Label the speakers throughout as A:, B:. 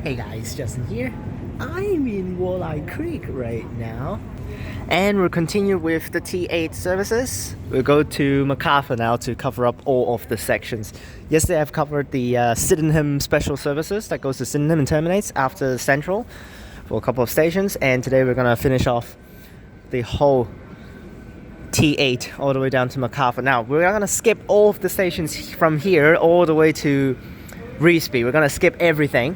A: Hey guys, Justin here. I'm in Wolli Creek right now. And we'll continue with the T8 services. We'll go to Macarthur now to cover up all of the sections. Yesterday I've covered the Sydenham special services that goes to Sydenham and terminates after Central for a couple of stations. And today we're going to finish off the whole T8 all the way down to Macarthur. Now we're going to skip all of the stations from here all the way to Revesby. We're going to skip everything.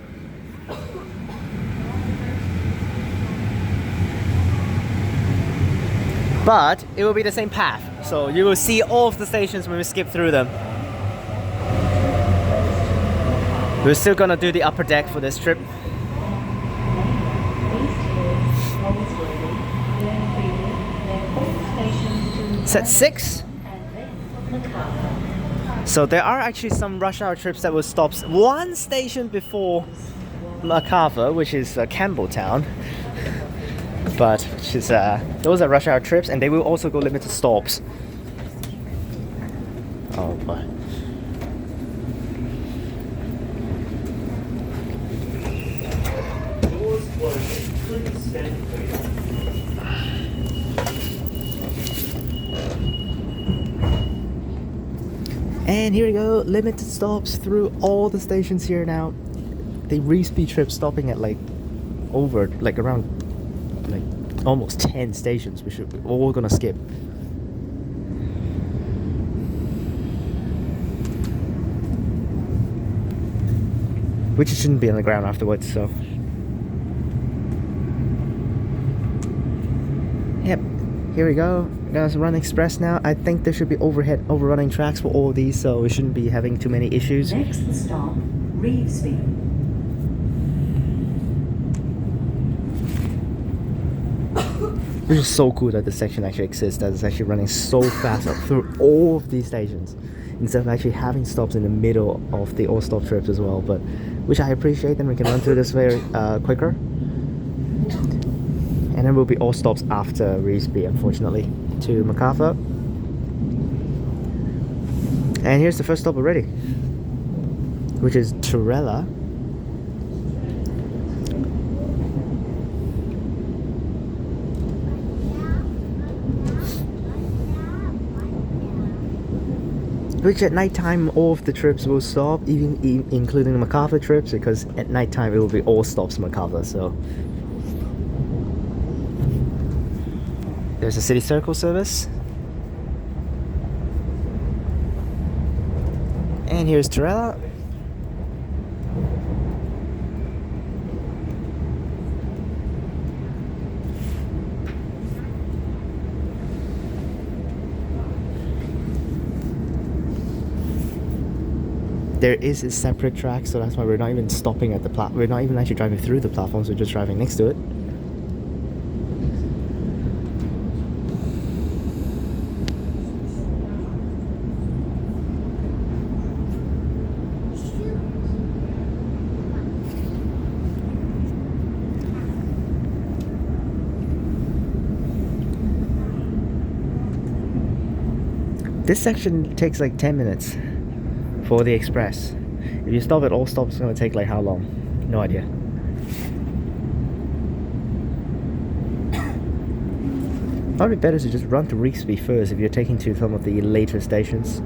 A: But it will be the same path, so you will see all of the stations when we skip through them. We're still gonna do the upper deck for this trip. Set 6. So there are actually some rush hour trips that will stop one station before Macarthur, which is Campbelltown. But which is, those are rush hour trips, and they will also go limited stops. Oh boy. And here we go, limited stops through all the stations here now. The Revesby trip stopping at around almost 10 stations, which we're all gonna skip. Which it shouldn't be on the ground afterwards, so. Yep, here we go. We're gonna run express now. I think there should be overrunning tracks for all of these, so we shouldn't be having too many issues.
B: Next stop, Revesby.
A: Which is so cool that this section actually exists, that it's actually running so fast up through all of these stations instead of actually having stops in the middle of the all-stop trips as well, but which I appreciate, and we can run through this very quicker. And then will be all stops after Revesby, unfortunately, to Macarthur. And here's the first stop already, which is Turella. Which at night time all of the trips will stop, even including the Macarthur trips, because at night time it will be all stops Macarthur. So there's a City Circle service, and here's Turella. There is a separate track, so that's why we're not even stopping at the platform. We're not even actually driving through the platforms, we're just driving next to it. This section takes like 10 minutes. For the express. If you stop at all stops, it's going to take like how long? No idea. Probably better to just run to Revesby first if you're taking to some of the later stations.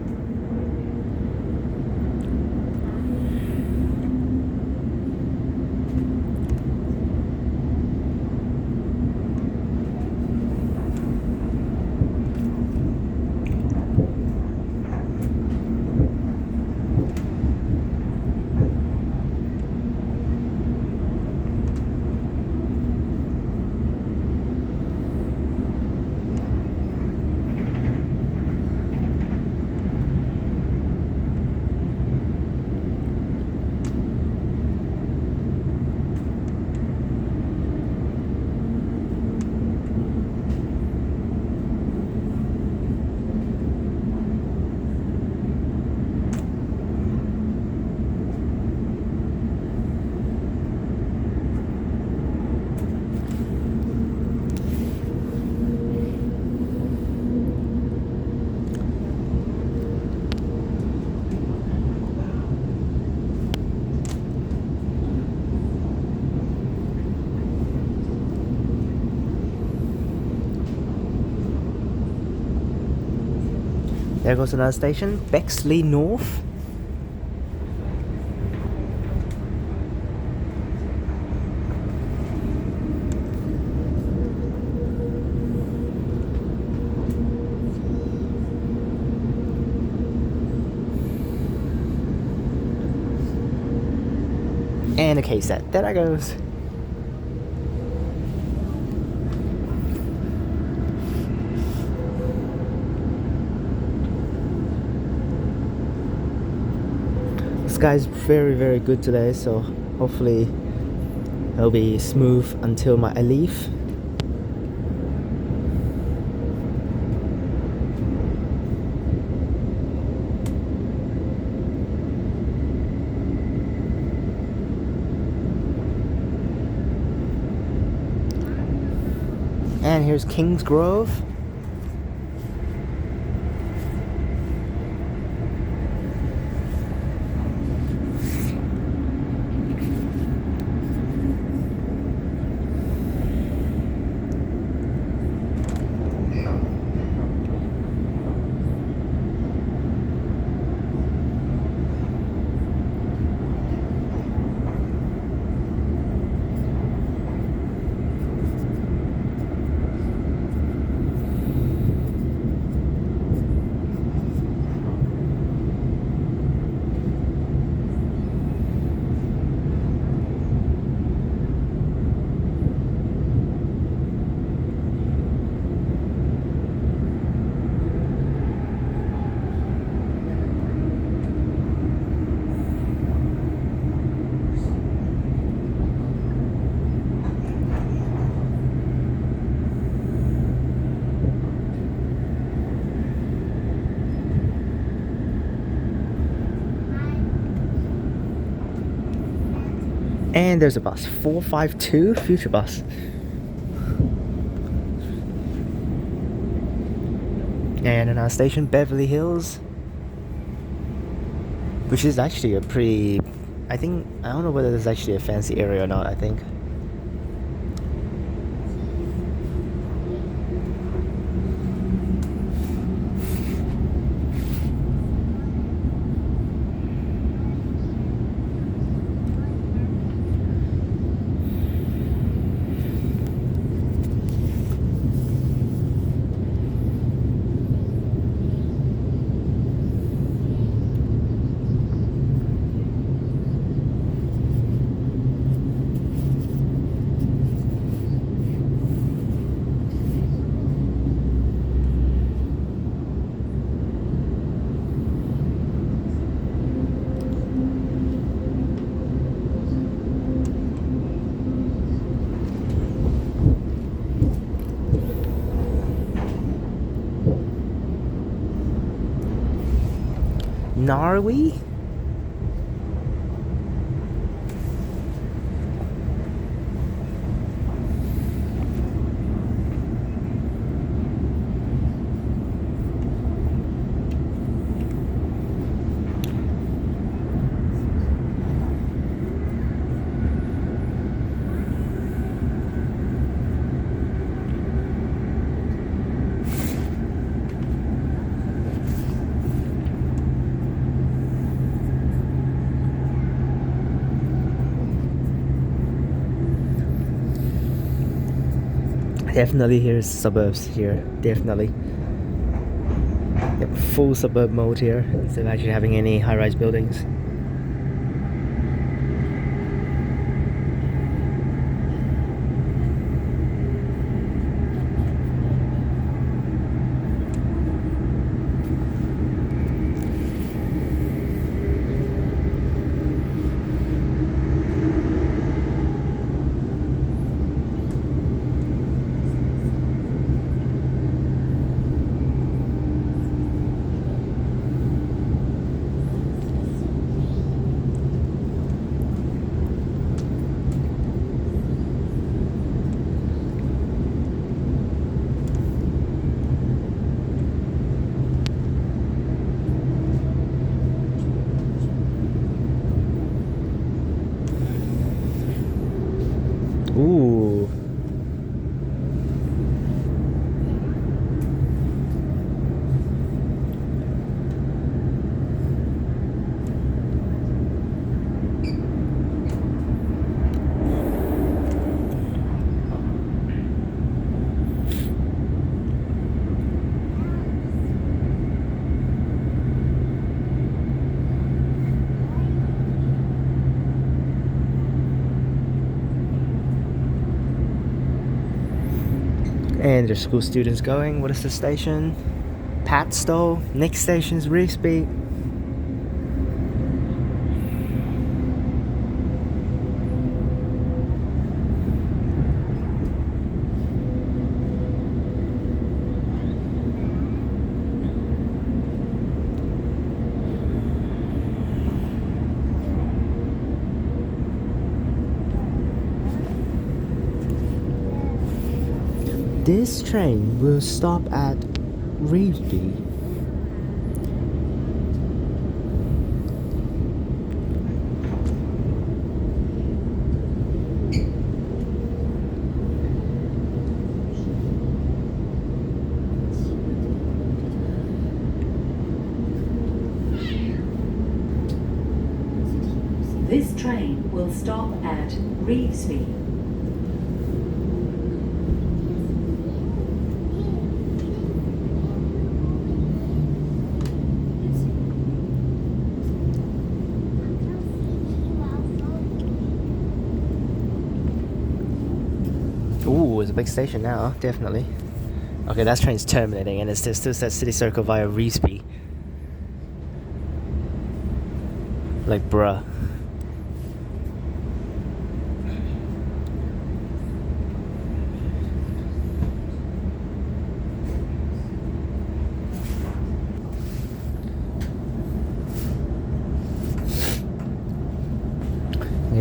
A: There goes another station, Bexley North. And a K-set. There that goes. The sky's very, very good today, so hopefully it'll be smooth until I leave. And here's Kings Grove. And there's a bus, 452 Future Bus. And another station, Beverly Hills, which is actually a pretty, I don't know whether it's actually a fancy area or not, I think. Narwee? Definitely here's suburbs here, definitely. Yep, full suburb mode here, instead of actually having any high-rise buildings. And there's school students going. What is the station? Padstow. Next station is Revesby. This train will stop at Revesby.
B: This train will stop at Revesby.
A: Ooh, it's a big station now, definitely. Okay, that train's terminating and it still says City Circle via Revesby. Like, bruh.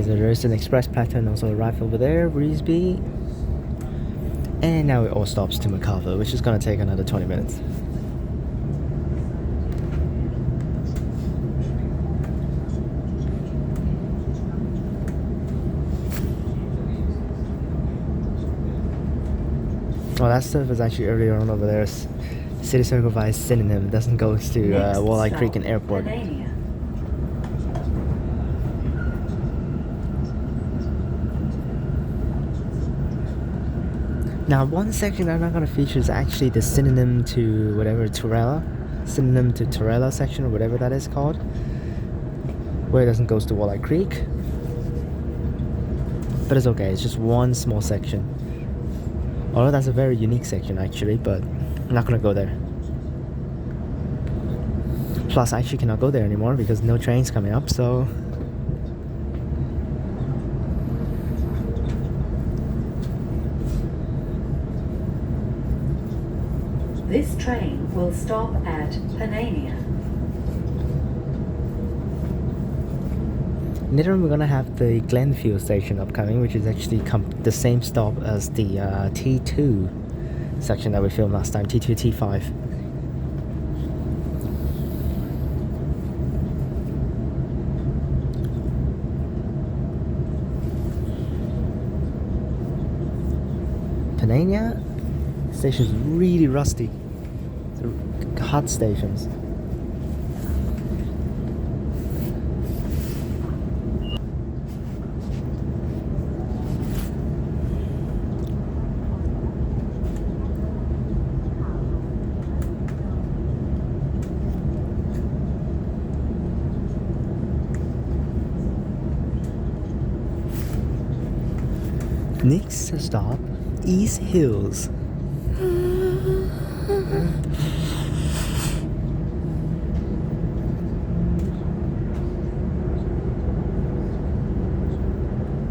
A: There's an express pattern also arrived over there, Revesby. And now it all stops to Macarthur, which is gonna take another 20 minutes. Oh, that stuff is actually earlier on over there. City Circle via Synonym. It doesn't go to Wolli Creek and Airport. Now, one section I'm not going to feature is actually the synonym to whatever synonym to Torella section or whatever that is called, where it doesn't go to Wolli Creek. But it's okay, it's just one small section. Although that's a very unique section actually, but I'm not going to go there. Plus, I actually cannot go there anymore because no train's coming up, so...
B: This train will stop at Panania.
A: Later on we're gonna have the Glenfield station upcoming, which is actually the same stop as the T2 section that we filmed last time, T2, T5. Panania station's really rusty. They're hot stations. Next stop, East Hills.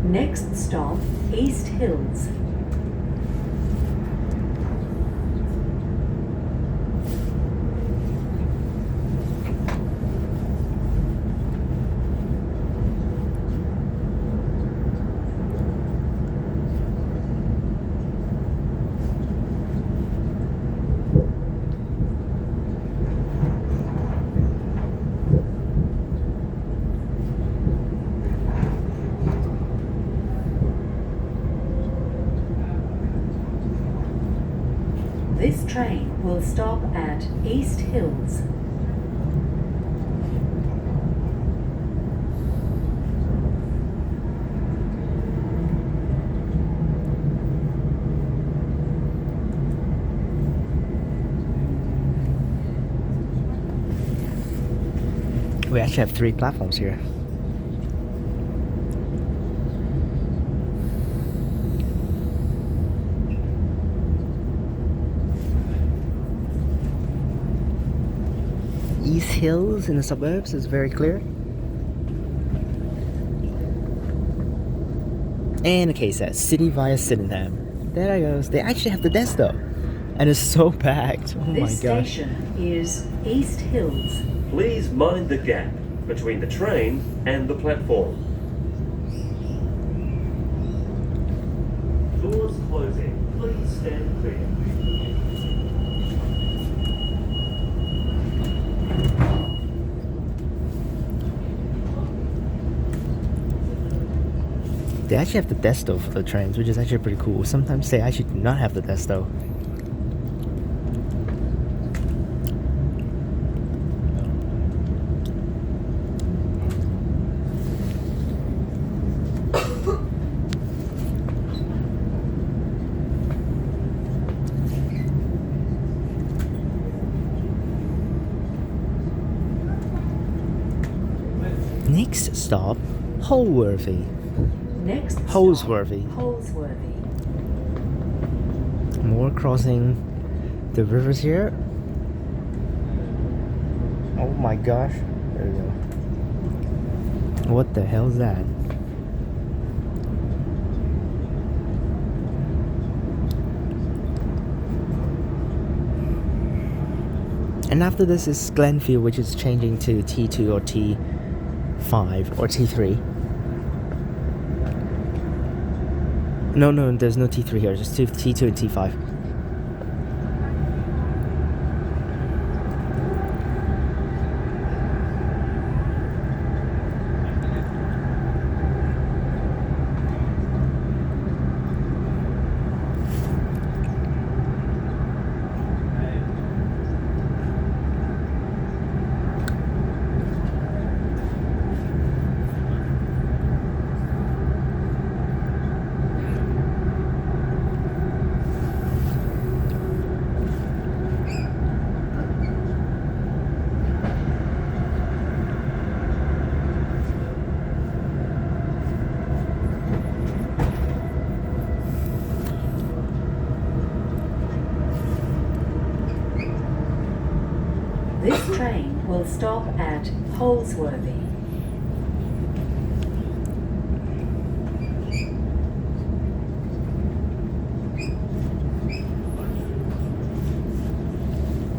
B: Next stop, East Hills. This train will stop at East Hills.
A: We actually have 3 platforms here. these hills in the suburbs is very clear. And okay, so City via Sydenham. There it goes. They actually have the desk though. And it's so packed. Oh my
B: This
A: gosh.
B: station is East Hills.
C: Please mind the gap between the train and the platform. Doors closing. Please stand clear.
A: They actually have the desk though for the trains, which is actually pretty cool. Sometimes they actually do not have the desk though. Next stop, Holworthy.
B: Next
A: Holsworthy.
B: stop, Holsworthy.
A: More crossing the rivers here. Oh my gosh. There we go. What the hell is that? And after this is Glenfield, which is changing to T2 or T5 or T3. No, there's no T3 here, just T2 and T5.
B: This train will stop at Holsworthy.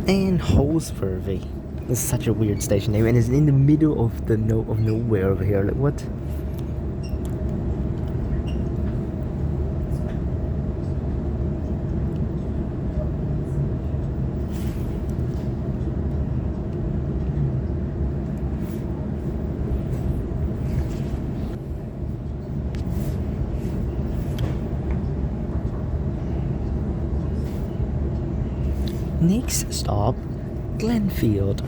A: And Holsworthy. This is such a weird station name, and it's in the middle of the nowhere over here. Like what? Next stop, Glenfield.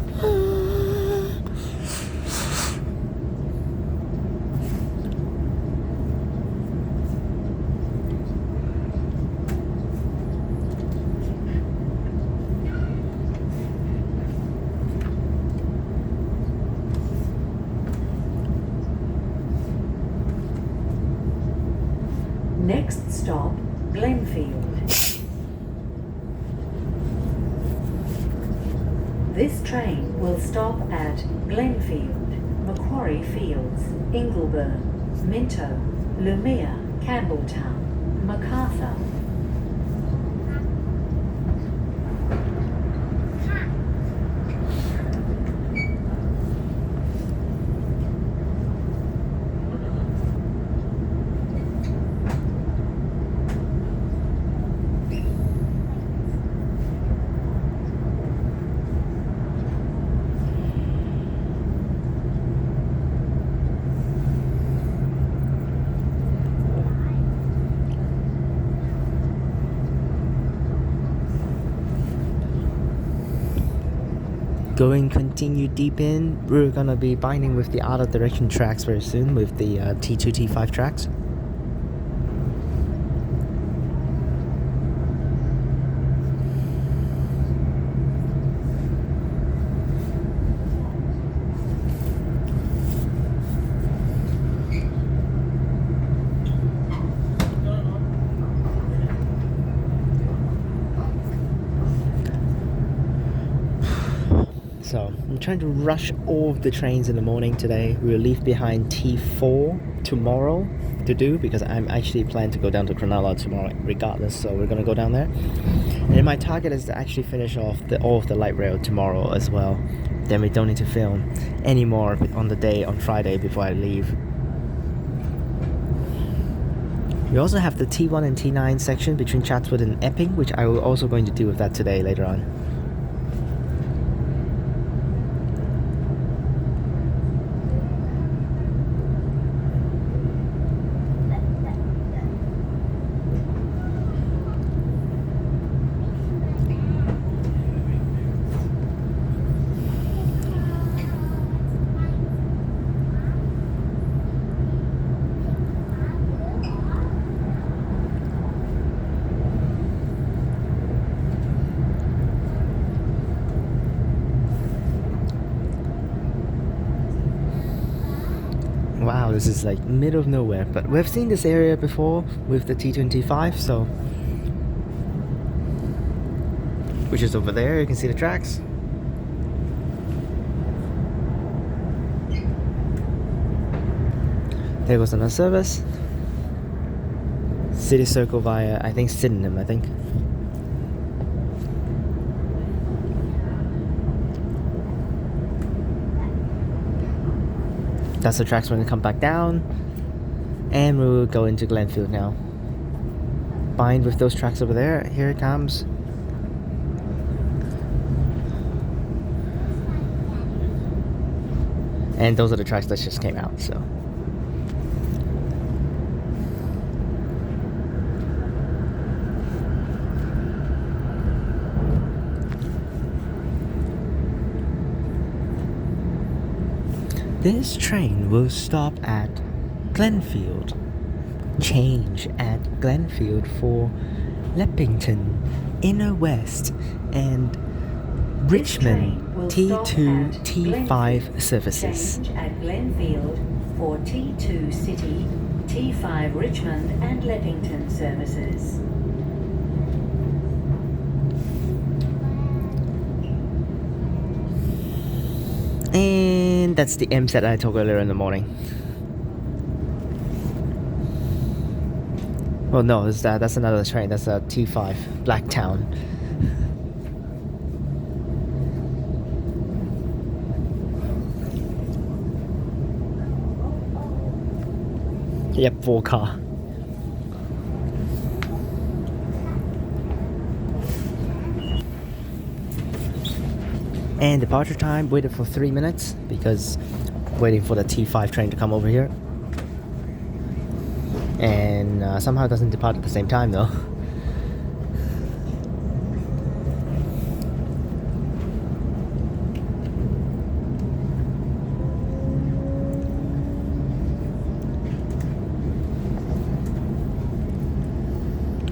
B: Next stop, Glenfield. This train will stop at Glenfield, Macquarie Fields, Ingleburn, Minto, Lumea, Campbelltown, Macarthur.
A: Going continue deep in, we're gonna be binding with the other direction tracks very soon with the T2, T5 tracks. So I'm trying to rush all of the trains in the morning today. We'll leave behind T4 tomorrow to do, because I'm actually planning to go down to Cronulla tomorrow regardless, so we're gonna go down there. And my target is to actually finish off all of the light rail tomorrow as well. Then we don't need to film anymore on the day on Friday before I leave. We also have the T1 and T9 section between Chatswood and Epping, which I will also going to do with that today later on. Wow, this is like middle of nowhere, but we've seen this area before with the T2 and T5, so which is over there. You can see the tracks. There goes another service. City Circle via, I think, Sydenham, I think. That's the tracks when they come back down. And we'll go into Glenfield now. Bind with those tracks over there. Here it comes. And those are the tracks that just came out, so. This train will stop at Glenfield. Change at Glenfield for Leppington, Inner West, and Richmond T2, T5 services.
B: Change at Glenfield for T2 City, T5 Richmond and Leppington services.
A: And that's the M set I took earlier in the morning. Well, no, that's another train. That's a T5, Blacktown. Yep, 4 car. And departure time, waited for 3 minutes because waiting for the T5 train to come over here. And somehow it doesn't depart at the same time though.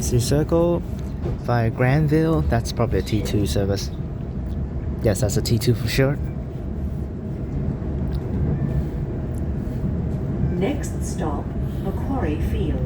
A: City Circle via Granville, that's probably a T2 service. Yes, that's a T2 for sure.
B: Next stop, Macquarie Fields.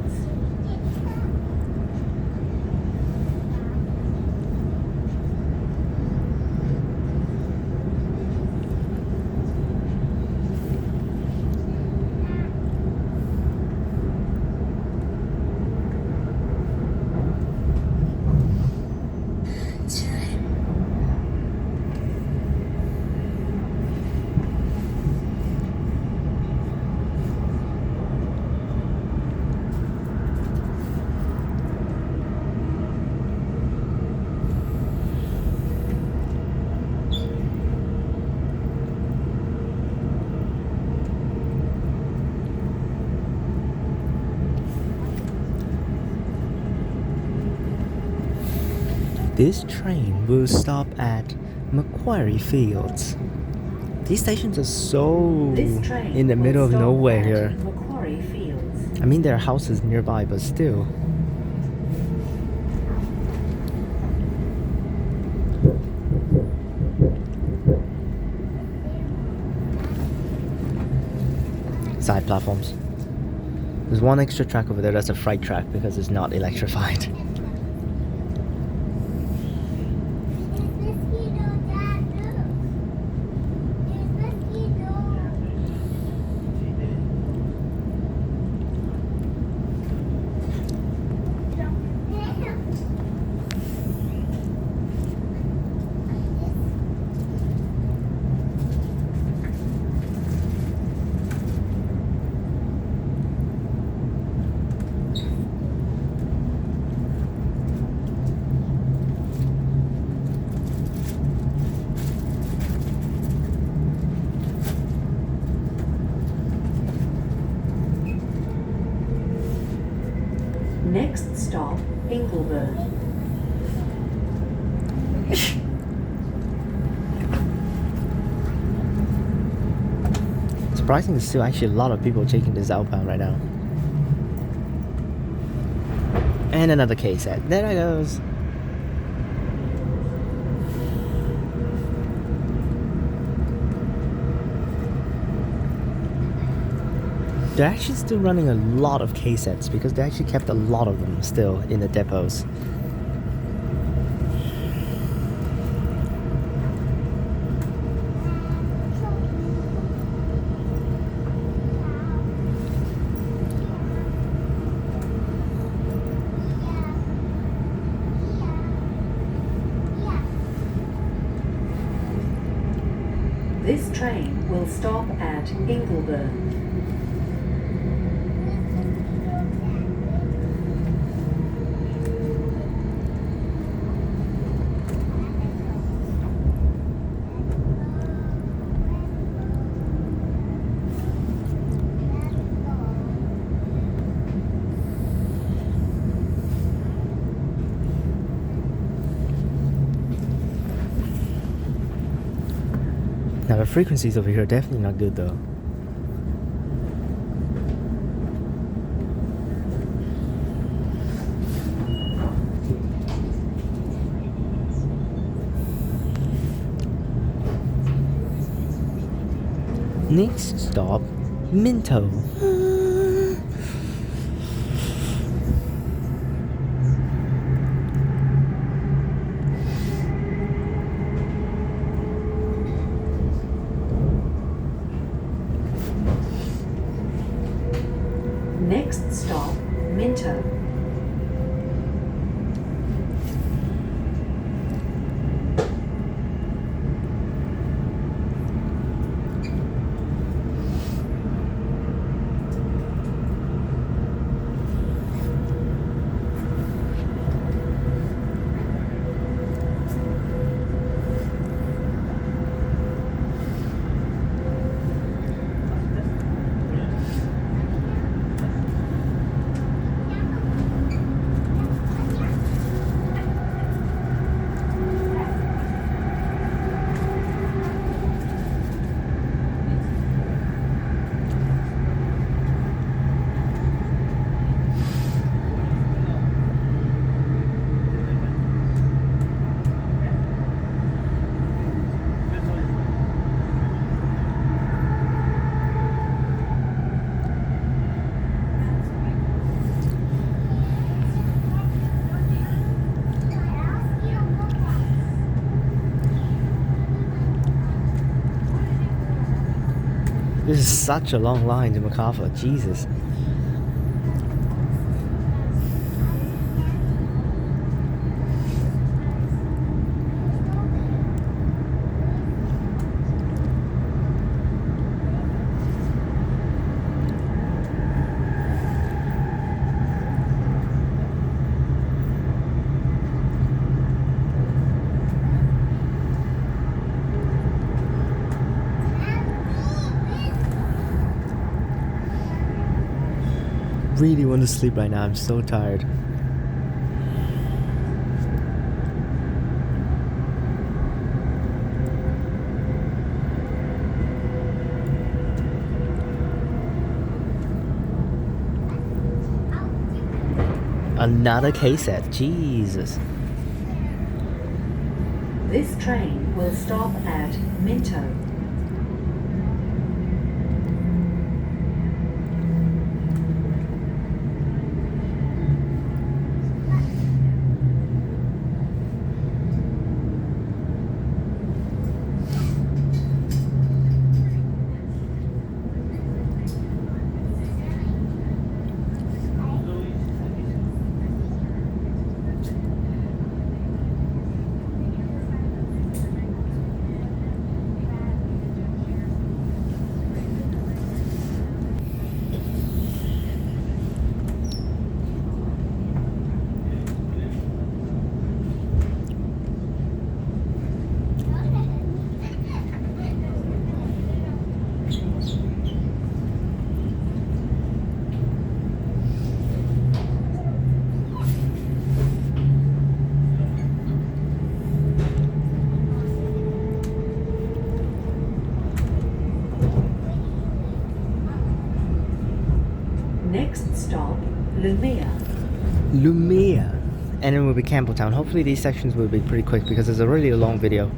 A: This train will stop at Macquarie Fields. These stations are so in the middle of nowhere here.
B: Macquarie Fields.
A: I mean, there are houses nearby, but still. Side platforms. There's one extra track over there that's a freight track because it's not electrified.
B: Ingleburn.
A: Surprisingly, there's still actually a lot of people taking this outbound right now. And another KSAT. There it goes. They're actually still running a lot of KSATs because they actually kept a lot of them still in the depots.
B: This train will stop at Ingleburn.
A: Now the frequencies over here are definitely not good though. Next stop, Minto.
B: Next stop, Minto.
A: This is such a long line to Macarthur, Jesus. Really want to sleep right now. I'm so tired. Another KSAT. Jesus.
B: This train will stop at Minto.
A: Lumia. And then will be Campbelltown. Hopefully these sections will be pretty quick because it's a really long video.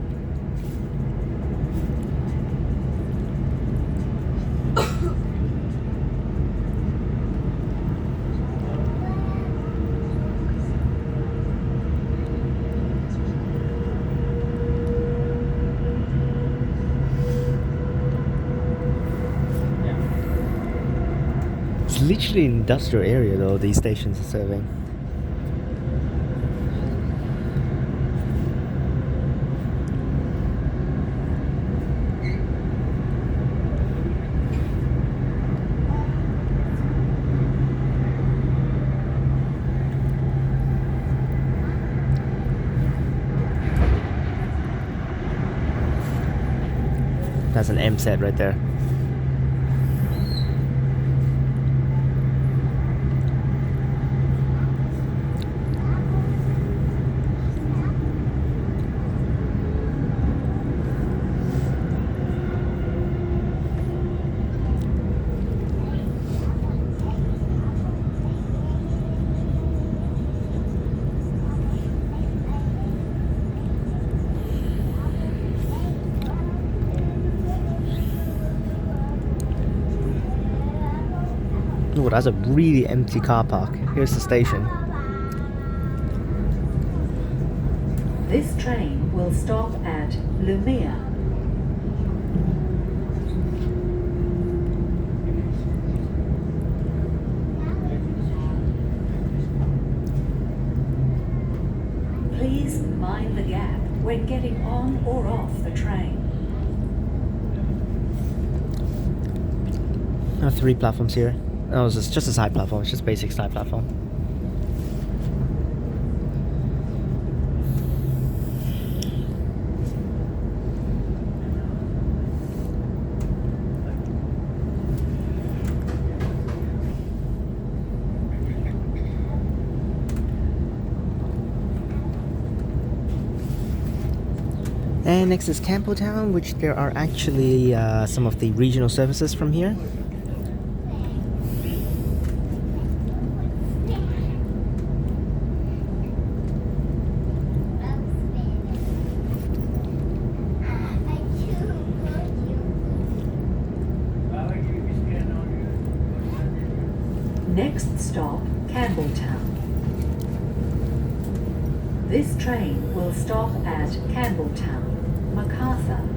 A: It's literally an industrial area though these stations are serving. That's an M set right there. Oh, that's a really empty car park. Here's the station.
B: This train will stop at Lumia. Please mind the gap when getting on or off the train.
A: There are 3 platforms here. Oh, it's just a side platform. It's just basic side platform. And next is Campbelltown, which there are actually some of the regional services from here.
B: Next stop, Campbelltown. This train will stop at Campbelltown, Macarthur.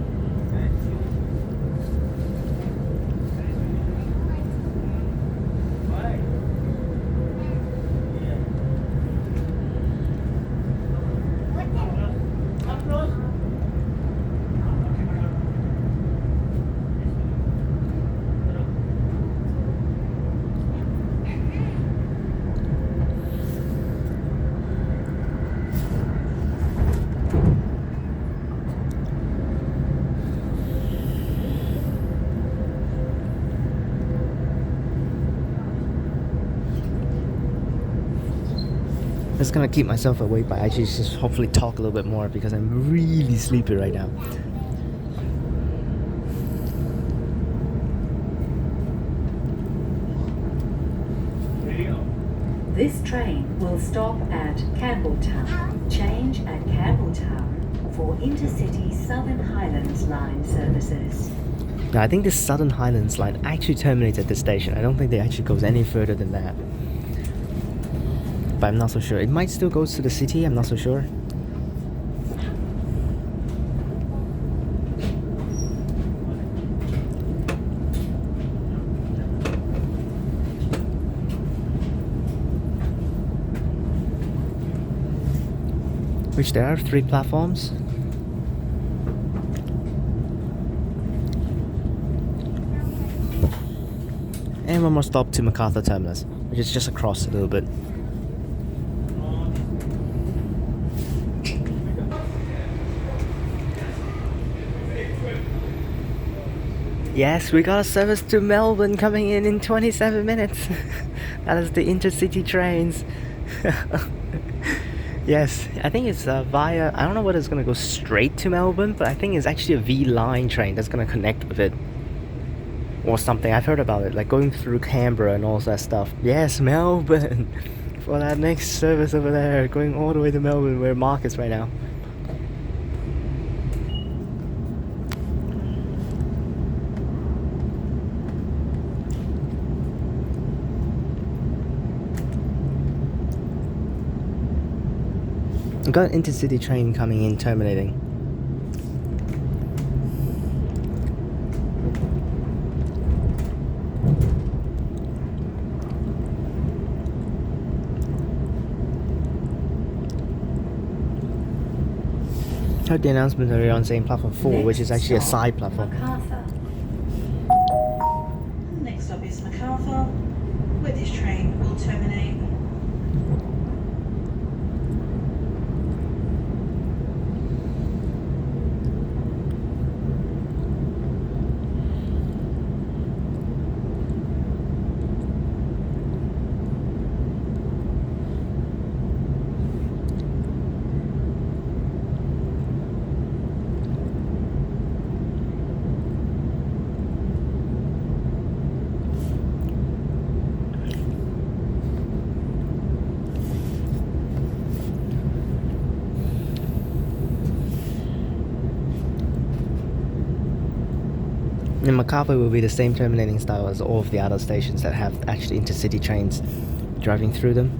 A: I'm just gonna keep myself awake by actually just hopefully talk a little bit more because I'm really sleepy right now.
B: This train will stop at Campbelltown. Change at Campbelltown for intercity Southern Highlands line services.
A: Now I think the Southern Highlands line actually terminates at this station. I don't think it actually goes any further than that. But I'm not so sure. It might still go to the city, I'm not so sure. Which there are 3 platforms. And one more stop to Macarthur Terminus, which is just across a little bit. Yes, we got a service to Melbourne coming in 27 minutes. That is the intercity trains. Yes, I think it's via, I don't know whether it's going to go straight to Melbourne, but I think it's actually a V line train that's going to connect with it. or something. I've heard about it, like going through Canberra and all that stuff. Yes, Melbourne. For that next service over there, going all the way to Melbourne where Mark is right now. I've got an intercity train coming in, terminating. Heard the announcement earlier on saying platform 4, which is actually a side platform.
B: Macarthur.
D: Next stop is Macarthur, where this train will terminate.
A: And Macarthur will be the same terminating style as all of the other stations that have actually intercity trains driving through them.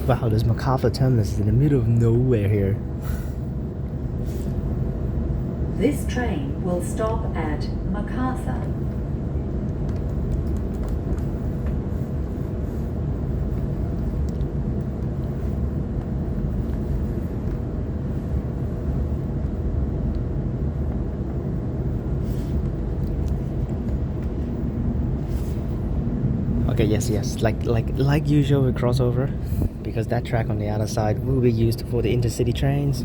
A: Wow, this Macarthur terminus is in the middle of nowhere here.
B: This train will stop at Macarthur.
A: Okay, yes. Like usual with crossover, because that track on the other side will be used for the intercity trains.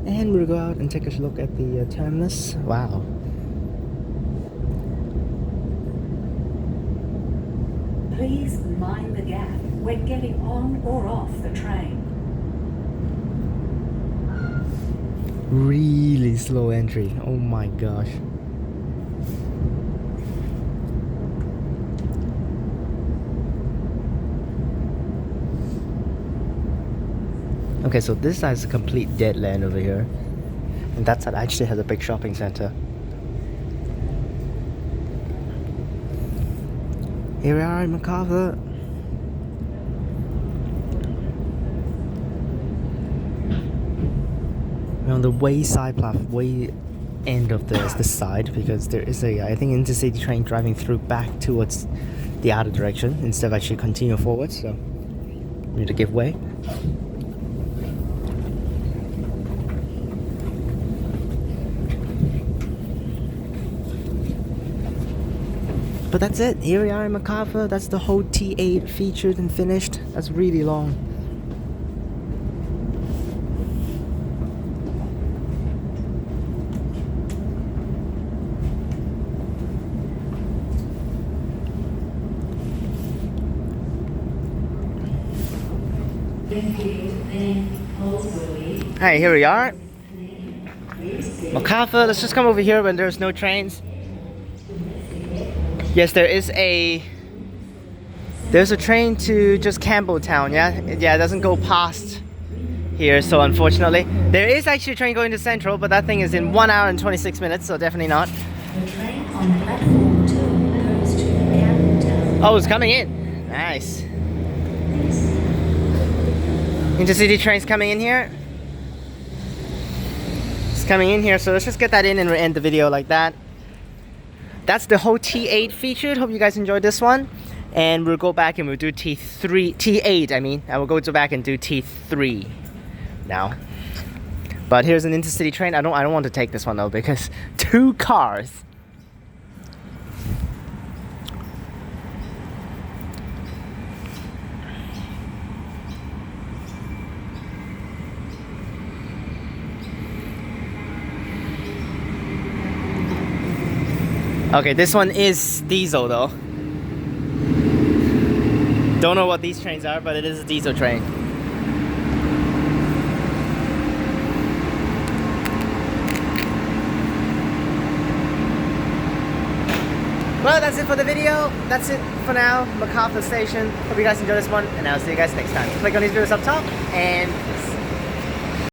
A: And we'll go out and take a look at the terminus. Wow.
B: Please mind the gap when getting on or off the train.
A: Really slow entry. Oh my gosh. Okay, so this side is a complete dead land over here. And that side actually has a big shopping center. Here we are in Macarthur. We're on the way side platform, way end of this side, because there is a, I think, intercity train driving through back towards the other direction instead of actually continue forward. So we need to give way. But that's it. Here we are in Macarthur. That's the whole T8 featured and finished. That's really long. Hi, here we are. Macarthur. Let's just come over here when there's no trains. Yes, there's a train to just Campbelltown, yeah? Yeah, it doesn't go past here, so unfortunately. There is actually a train going to Central, but that thing is in 1 hour and 26 minutes, so definitely not.
B: The train on platform 2 goes to Campbelltown.
A: Oh, it's coming in. Nice. Intercity trains coming in here. coming in here, so let's just get that in and we'll end the video like that. That's the whole T8 featured. Hope you guys enjoyed this one. And we'll go back and we'll do T8, I mean. I will go back and do T3 now. But here's an intercity train. I don't want to take this one though because 2 cars. Okay, this one is diesel though. Don't know what these trains are, but it is a diesel train. Well, that's it for the video. That's it for now. Macarthur Station. Hope you guys enjoyed this one, and I'll see you guys next time. Click on these videos up top, and